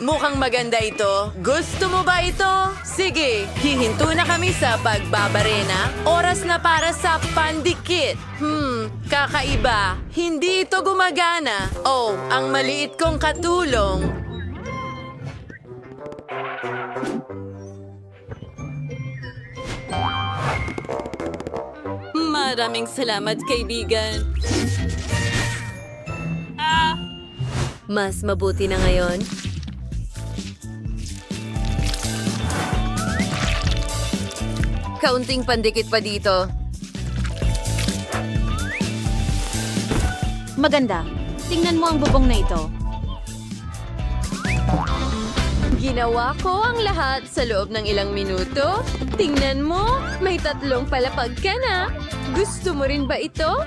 Mukhang maganda ito. Gusto mo ba ito? Sige, hihinto na kami sa pagbabarena. Oras na para sa pandikit. Kakaiba. Hindi ito gumagana. Oh, ang maliit kong katulong. Maraming salamat, kaibigan. Mas mabuti na ngayon. Kaunting pandikit pa dito. Maganda. Tingnan mo ang bubong na ito. Ginawa ko ang lahat sa loob ng ilang minuto. Tingnan mo, may 3 palapag ka na. Gusto mo rin ba ito?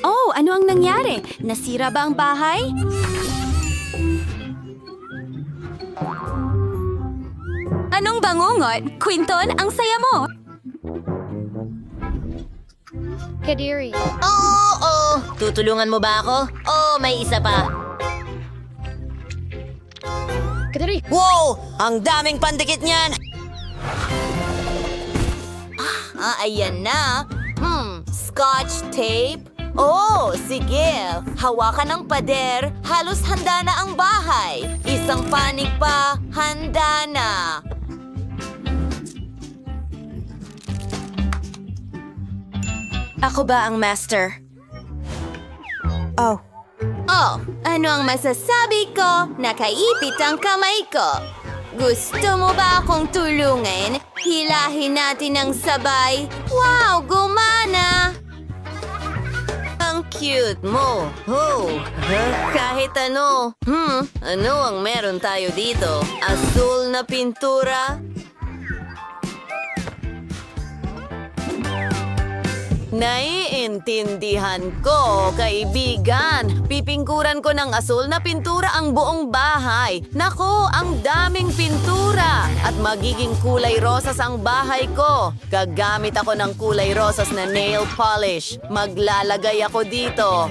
Oh, ano ang nangyari? Nasira ba ang bahay? Anong bangungot? Quinton, ang saya mo! Kadiri. Oo! Tutulungan mo ba ako? Oh, may isa pa. Kadiri. Wow! Ang daming pandikit niyan! Ayan na. Scotch tape? Oh, sige. Hawakan ng pader. Halos handa na ang bahay. Isang panig pa. Handa na. Ako ba ang master? Oh, ano ang masasabi ko? Nakaipit ang kamay ko. Gusto mo ba akong tulungan? Hilahin natin ng sabay. Wow, gumana! Ang cute mo. Oh, kahit ano. Ano ang meron tayo dito? Asul na pintura? Naiintindihan ko, kaibigan. Pipingkuran ko ng asul na pintura ang buong bahay. Nako, ang daming pintura. At magiging kulay rosas ang bahay ko. Gagamit ako ng kulay rosas na nail polish. Maglalagay ako dito.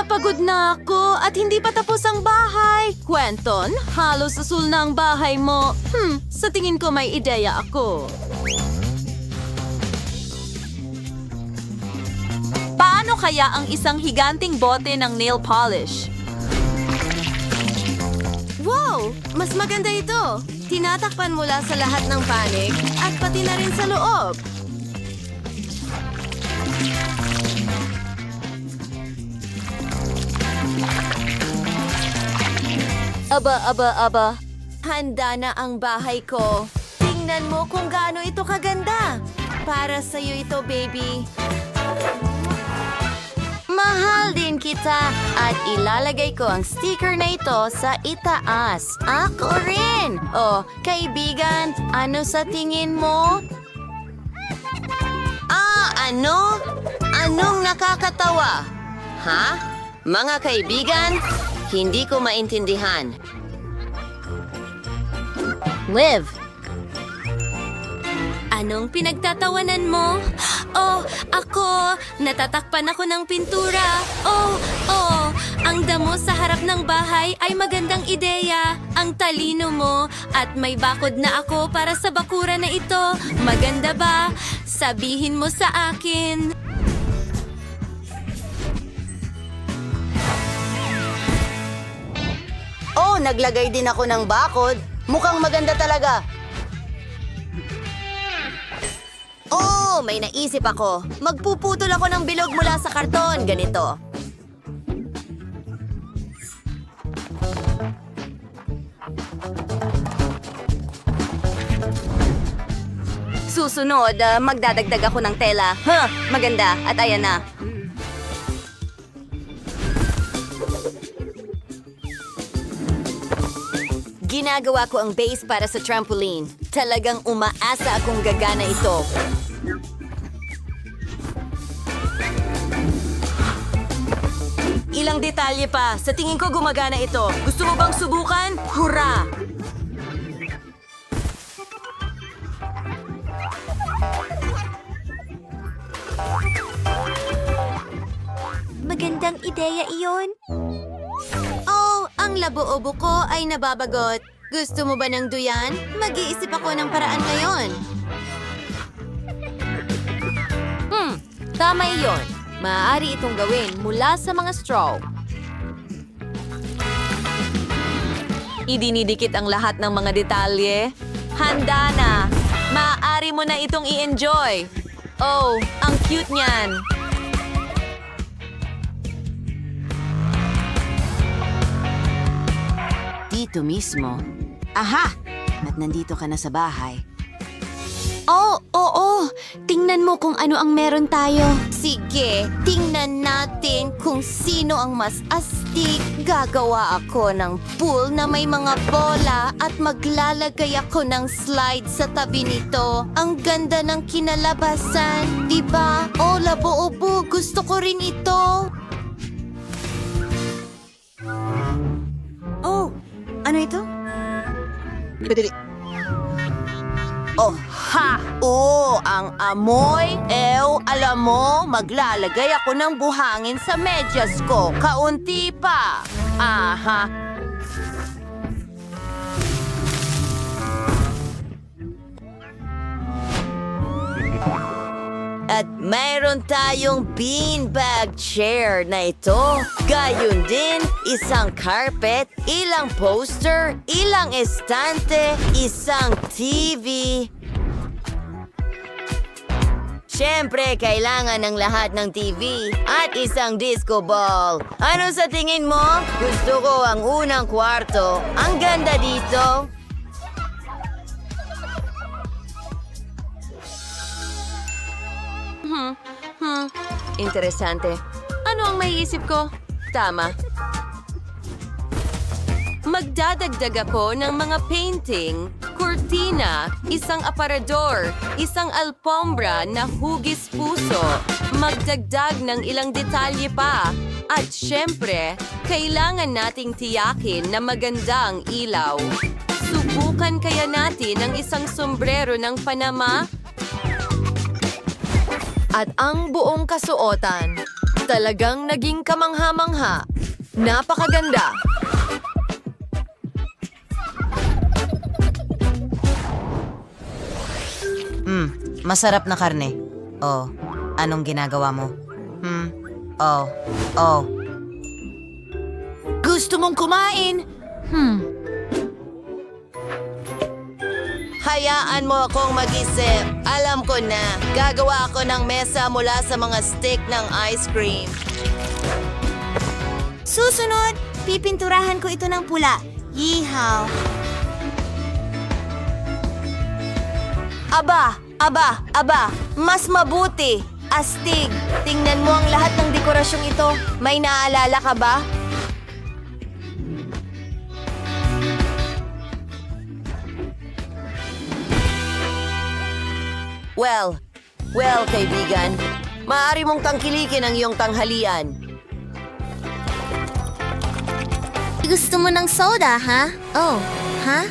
Pagod na ako at hindi pa tapos ang bahay. Quentin, halos asul na ang bahay mo. Sa tingin ko may ideya ako. Paano kaya ang isang higanting bote ng nail polish? Wow! Mas maganda ito. Tinatakpan mula sa lahat ng panig at pati na rin sa loob. Aba. Handa na ang bahay ko. Tingnan mo kung gaano ito kaganda. Para sa'yo ito, baby. Mahal din kita at ilalagay ko ang sticker na ito sa itaas. Ako rin! Oh, kaibigan, ano sa tingin mo? Ano? Anong nakakatawa? Ha? Mga kaibigan, hindi ko maintindihan. Liv. Anong pinagtatawanan mo? Oh, ako! Natatakpan ako ng pintura. Oh, ang damo sa harap ng bahay ay magandang ideya. Ang talino mo at may bakod na ako para sa bakura na ito. Maganda ba? Sabihin mo sa akin. Oh, naglagay din ako ng bakod. Mukhang maganda talaga. Oh, may naisip ako. Magpuputol ako ng bilog mula sa karton. Ganito. Susunod, magdadagdag ako ng tela. Maganda. At ayan na. Ginagawa ko ang base para sa trampoline. Talagang umaasa akong gagana ito. Ilang detalye pa. Sa tingin ko gumagana ito. Gusto mo bang subukan? Hurra! ideya iyon. Oh, ang labo-obo ko ay nababagot. Gusto mo ba ng duyan? Mag-iisip ako ng paraan ngayon. Tama iyon. Maaari itong gawin mula sa mga straw. Idinidikit ang lahat ng mga detalye. Handa na! Maaari mo na itong i-enjoy. Oh, ang cute niyan. Dito mismo. Aha! At nandito ka na sa bahay. Oh, oo. Tingnan mo kung ano ang meron tayo. Sige, tingnan natin kung sino ang mas astig. Gagawa ako ng pool na may mga bola at maglalagay ako ng slide sa tabi nito. Ang ganda ng kinalabasan, di ba? Oh, labo-obo, gusto ko rin ito. Oh! Ano ito? Oh, ha! Oh, ang amoy. Alam mo, maglalagay ako ng buhangin sa medyas ko. Kaunti pa. Aha. At mayroon tayong beanbag chair na ito. Gayon din, isang carpet, ilang poster, ilang estante, isang TV. Siyempre, kailangan ng lahat ng TV at isang disco ball. Ano sa tingin mo? Gusto ko ang unang kwarto. Ang ganda dito. Interesante. Ano ang maiisip ko? Tama. Magdadagdag ako ng mga painting, kurtina, isang aparador, isang alpombra na hugis puso, magdagdag ng ilang detalye pa. At syempre, kailangan nating tiyakin na maganda ang ilaw. Subukan kaya natin ang isang sombrero ng Panama? At ang buong kasuotan, talagang naging kamangha-mangha. Napakaganda! Masarap na karne. Oh, anong ginagawa mo? Oh. Gusto mong kumain? Hayaan mo akong mag-isip. Alam ko na, gagawa ako ng mesa mula sa mga stick ng ice cream. Susunod, pipinturahan ko ito ng pula. Yeehaw! Aba, mas mabuti. Astig, tingnan mo ang lahat ng dekorasyong ito. May naalala ka ba? Well, kaibigan. Maaari mong tangkilikin ang iyong tanghalian. Gusto mo ng soda, ha? Oh, ha?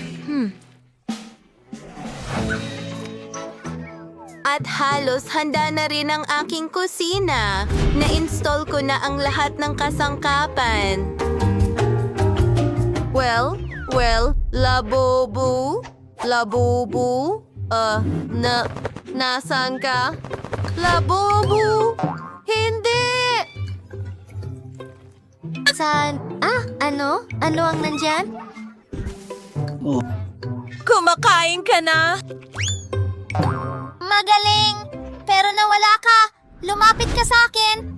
At halos handa na rin ang aking kusina. Na-install ko na ang lahat ng kasangkapan. Well, labubu? Nasaan ka? Labubu! Hindi! Saan? Ano? Ano ang nandyan? Kumakain ka na? Magaling! Pero nawala ka! Lumapit ka sa akin!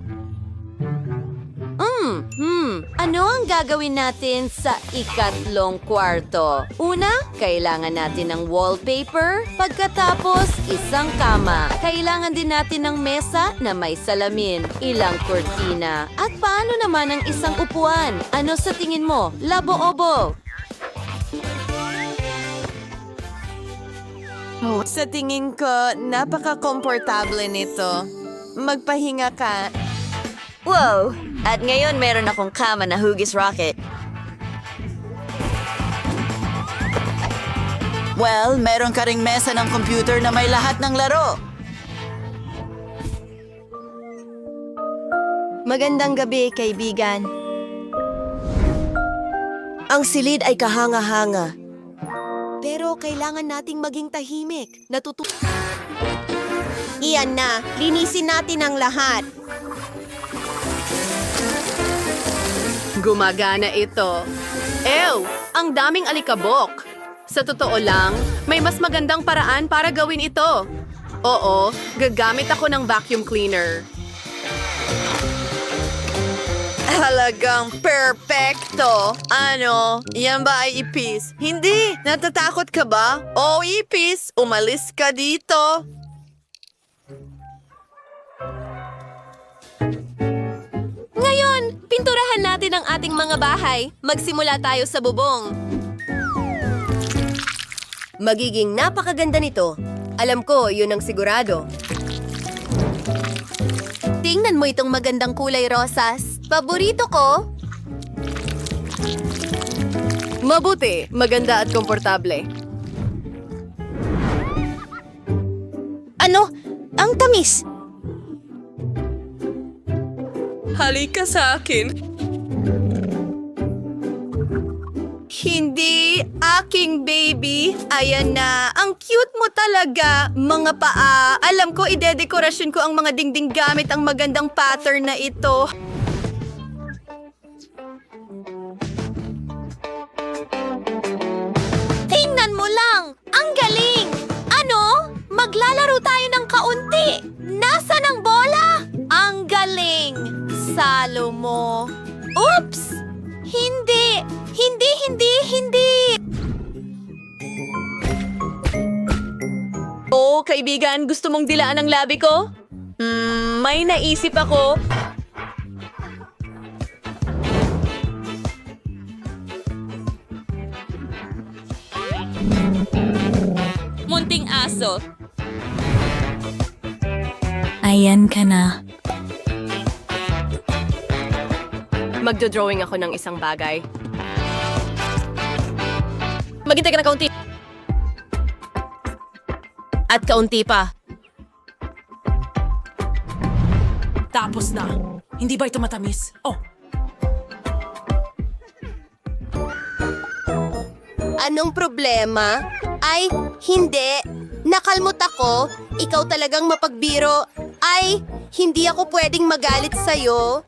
Ano ang gagawin natin sa ikatlong kwarto? Una, kailangan natin ng wallpaper. Pagkatapos, isang kama. Kailangan din natin ng mesa na may salamin, ilang kurtina. At paano naman ang isang upuan? Ano sa tingin mo? Labo-obo! Sa tingin ko, napaka-komportable nito. Magpahinga ka. Wow! At ngayon meron akong kama na hugis rocket. Well, meron ka ring mesa ng computer na may lahat ng laro. Magandang gabi, kaibigan. Ang silid ay kahanga-hanga. Pero kailangan nating maging tahimik. Iyan na, linisin natin ang lahat. Gumagana ito. Ew! Ang daming alikabok. Sa totoo lang, may mas magandang paraan para gawin ito. Oo, gagamit ako ng vacuum cleaner. Halagang perpekto. Ano? Yan ba ay ipis? Hindi! Natatakot ka ba? O ipis, umalis ka dito. Ngayon, pinturahan natin ang ating mga bahay. Magsimula tayo sa bubong. Magiging napakaganda nito. Alam ko, yun ang sigurado. Tingnan mo itong magandang kulay rosas. Paborito ko. Mabuti, maganda at komportable. Ano? Ang tamis. Halika sa akin. Hindi aking baby. Ayan na. Ang cute mo talaga. Mga paa. Alam ko, idedekorasyon ko ang mga dingding gamit ang magandang pattern na ito. Tingnan mo lang! Ang galing! Ano? Maglalaro tayo ng kaunti! Nasaan ang bola? Ang galing! Salo mo! Oops! Hindi! Hindi! Oo, kaibigan, gusto mong dilaan ang labi ko? May naisip ako. Munting aso. Ayan ka na. Magdo-drawing ako ng isang bagay. Maghintay ka na kaunti. At kaunti pa. Tapos na. Hindi ba ito matamis? Oh, Anong problema? Ay, hindi. Nakalmot ako. Ikaw talagang mapagbiro. Ay, hindi ako pwedeng magalit sa'yo.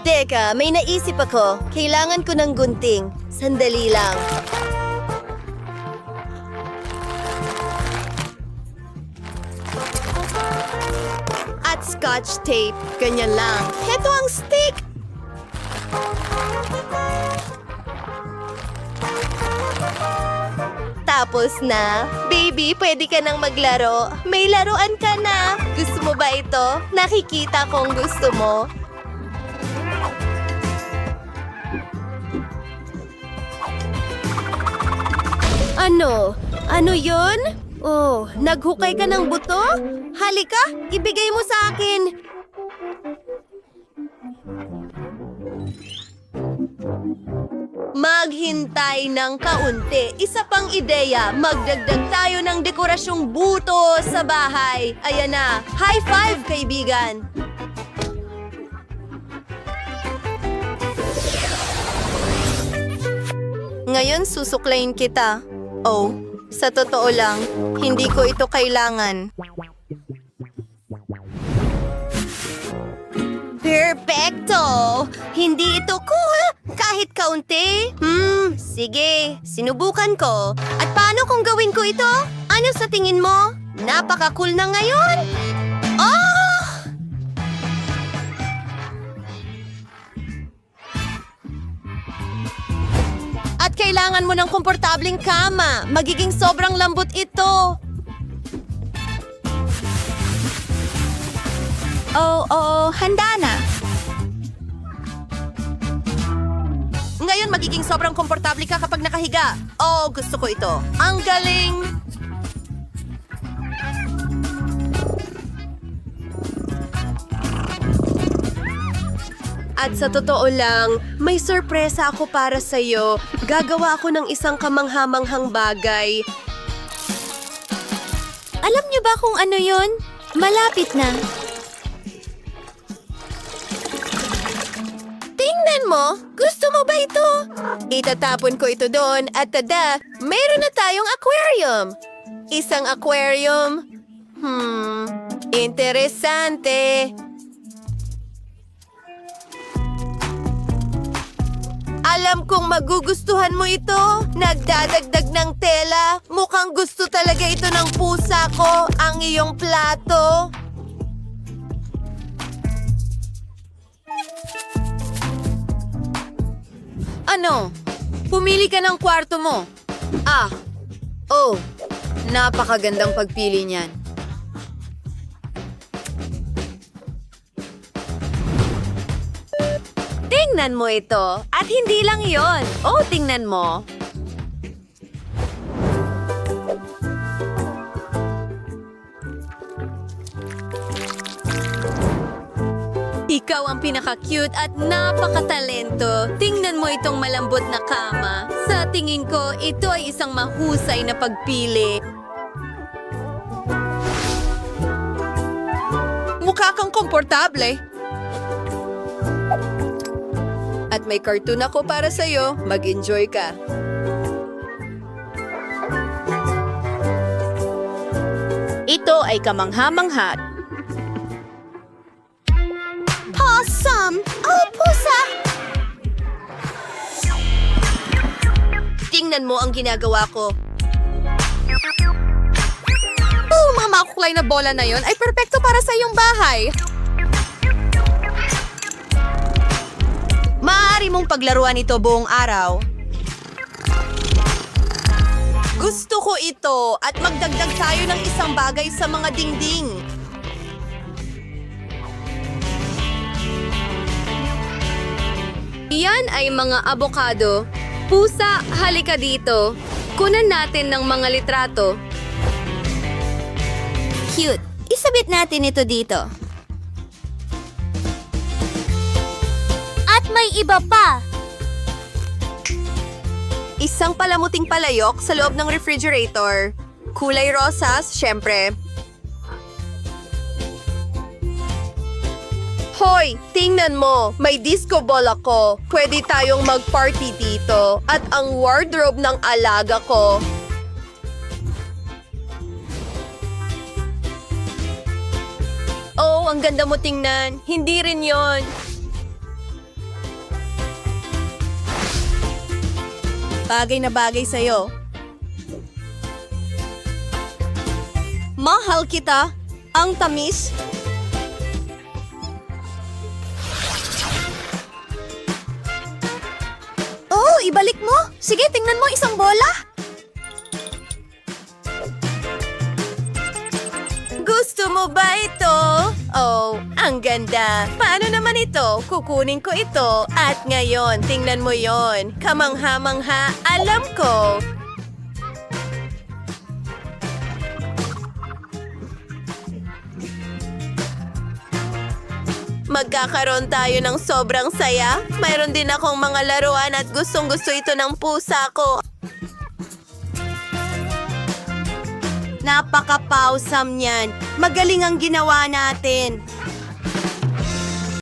Teka, may naisip ako. Kailangan ko ng gunting. Sandali lang. At scotch tape. Ganyan lang. Heto ang stick! Tapos na. Baby, pwede ka nang maglaro. May laruan ka na. Gusto mo ba ito? Nakikita kong gusto mo. Ano? Ano yun? Oh, naghukay ka ng buto? Halika, ibigay mo sa akin. Maghintay ng kaunti. Isa pang ideya, magdagdag tayo ng dekorasyong buto sa bahay. Ayan na. High five, kaibigan! Ngayon susuklayin kita. Oh, sa totoo lang, hindi ko ito kailangan. Perfecto! Hindi ito cool! Kahit kaunti? Sige. Sinubukan ko. At paano kung gawin ko ito? Ano sa tingin mo? Napaka-cool na ngayon! Oh! At kailangan mo ng komportabling kama. Magiging sobrang lambot ito. Oo, handa na. Ngayon, magiging sobrang komportable ka kapag nakahiga. Oh, gusto ko ito. Ang galing! At sa totoo lang, may sorpresa ako para sa'yo. Gagawa ako ng isang kamanghamanghang bagay. Alam niyo ba kung ano yon? Malapit na. Tingnan mo! Gusto mo ba ito? Itatapon ko ito doon at tada, meron na tayong aquarium. Isang aquarium. Interesante. Alam kong magugustuhan mo ito. Nagdadagdag ng tela. Mukhang gusto talaga ito ng pusa ko, ang iyong plato. Ano? Pumili ka ng kwarto mo. Napakagandang pagpili niyan. Tingnan mo ito. At hindi lang yon. Tingnan mo. Ikaw ang pinaka-cute at napakatalento. Tingnan mo itong malambot na kama. Sa tingin ko, ito ay isang mahusay na pagpili. Mukha kang komportable. At may cartoon ako para sa'yo. Mag-enjoy ka. Ito ay kamangha-mangha. Awesome! Oh, pusa! Tingnan mo ang ginagawa ko. Mga makukulay na bola na yon ay perpekto para sa iyong bahay. Maaari mong paglaruan ito buong araw. Gusto ko ito at magdagdag tayo ng isang bagay sa mga dingding. Iyan ay mga abokado. Pusa, halika dito. Kunan natin ng mga litrato. Cute. Isabit natin ito dito. At may iba pa. Isang palamuting palayok sa loob ng refrigerator. Kulay rosas, syempre. Hoy, tingnan mo. May disco ball ako. Pwede tayong mag-party dito. At ang wardrobe ng alaga ko. Oh, ang ganda mo tingnan. Hindi rin yon. Bagay na bagay sa'yo. Mahal kita. Ang tamis. Oh, ibalik mo. Sige, tingnan mo isang bola. Gusto mo ba ito? Oh, ang ganda. Paano naman ito? Kukunin ko ito. At ngayon, tingnan mo yon. Kamangha-mangha. Alam ko. Magkakaroon tayo ng sobrang saya. Mayroon din akong mga laruan at gustong-gusto ito ng pusa ko. Napaka-pawsam niyan. Magaling ang ginawa natin.